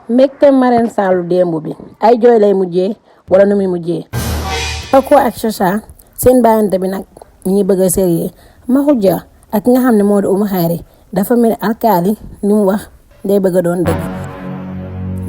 mbégte Marème Sall démb bi ay jooy lay mujjee wala nu muy mujjee. Paco ak Chacha seen bàyyante bi nag ñu ngi bëgg a sérieux Makhoudia ak ki nga xam ne moo di Oumou Khayri dafa mel ni alkaali li mu wax day bëgg a doon dëgg.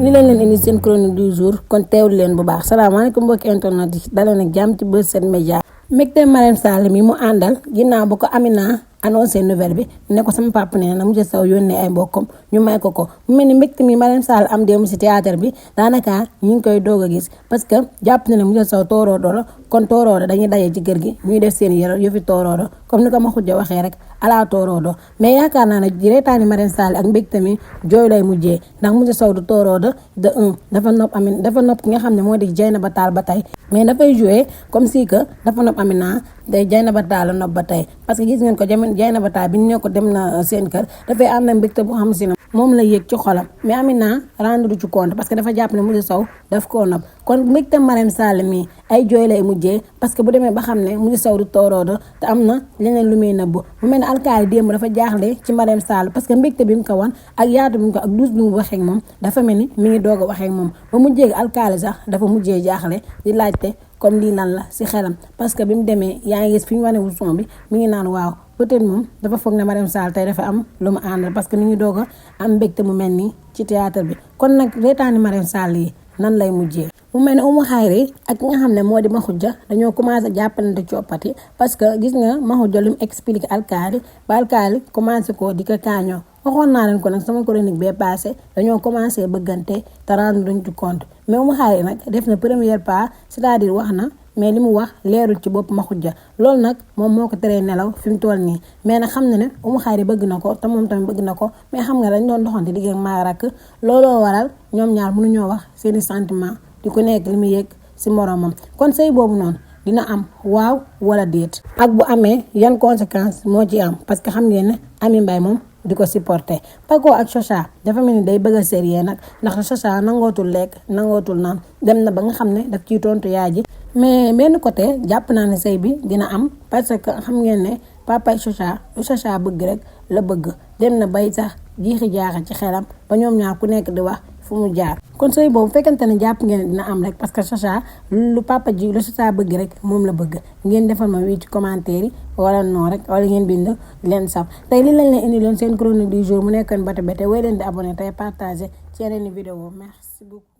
li leen indi seen chronique du jour kon teewlu leen bu baax salaamaaleykum mbokki internet yi dalee nag jàmm ci Buzz 7 Média. mbégte Marème Sall mi mu àndal ginnaaw bu ko Amina annoncé nouvelle bi ne ko sama papa nee na Moussa Sow yónnee ay mbokkam ñu may ko mu mel ni mbégte mi Marème Sall am démb si théâtre bi daanaka ñu ngi koy doog a gis parce que jàpp na ne Moussa Sow tooroodo la kon tooroodo dañuy daje ci kër gi ñuy def seen yëfi tooroodo comme ni ko Makhoudia waxee rek ala tooroodo mais yaakaar naa ne reetaani Marème Sall ak mbégte mi jooy lay mujjee ndax Moussa Sow du tooroodo de un dafa nopp ki nga xam ne moo di Dieynaba Tall ba tey mais dafay jouer comme si que dafa nopp Amina day Dieynaba Tall la nopp ba tey parce que gis ngeen ko Dieynaba Tall bi ñu ko dem na seen kër dafay am na mbégte bu xam si ne moom la yëg ci xolam mais Amina rendre ci compte parce que dafa jàpp ne Moussa Sow daf koo nopp kon mbégte Marème Sall mi ay jooy lay mujjee parce que bu demee ba xam ne Moussa Sow du tooroodo te am na leneen lu muy nëbbu mu mel ne alkaali démb dafa jaaxle ci Marème Sall parce que mbégte bi mu ko wan ak yaatu bi mu ko ak douce bi mu waxee ak moom dafa mel ni mi ngi doog a waxee ak moom ba mujjee alkaali sax dafa mujjee jaaxle di laajte comme lii lan la si xelam parce que bi mu demee yaa ngi gis fi ñu wane wu son bi mi ngi naan waaw peut-être moom dafa foog ne Marème Sall tey dafa am lu mu àndal parce que mi ngi doog a am mbégte mu mel nii ci théâtre bi kon nag reetaani Marème Sall yi nan lay mujjee. mu mel ne Oumou Khayri ak ki nga xam ne moo di Makhoudia dañoo commencé jàppalante coppati parce que gis nga Makhoudia lu mu expliqué alkaali ba alkaali commencé ko di ko kaañoo waxoon naa leen ko nag sama chronique bee passé dañoo commencé bëggante te rendre duñ ci compte mais Oumou Khayri nag def na première pas c'est-à-dire wax na mais li mu wax leerul ci bopp Makhoudia loolu nag moom moo ko teree nelaw fi mu toll nii mais nag xam na ne Oumou Khayri bëgg na ko te moom tamit bëgg na ko mais xam nga dañ doon doxante digg ak maa rakk looloo waral ñoom ñaar mënuñoo wax seeni sentiment di ko nekk li mu yëg si moromam kon sëy boobu noonu dina am waaw wala déet ak bu amee yan conséquence moo ci am parce que xam ngeen ne Ami Mbaye moom di ko supporter Paco ak Chacha dafa mel ni day bëgg a sérieux nag ndax Chacha nangootul lekk nangootul naan dem na ba nga xam ne daf ciy tontu yaay ji mais benn côté jàpp naa ne sëy bi dina am parce que xam ngeen ne papa ak Chacha lu Chacha bëgg rek la bëgg dem na bay sax jiixi jaaxa ci xelam ba ñoom ñaar ku nekk di wax fu mu jaar kon sëy boobu fekkante ne jàpp ngeen ne dina am rek parce que Chacha lu papa ji lu Chacha bëgg rek moom la bëgg ngeen defal ma wii ci commentaire yi wala non rek wala ngeen bind leen saf tey li lañ leen indi loon seen chronique du jour mu nekkoon bate bate way leen di abonné tey partager ci yeneen i vidéo merci beaucoup.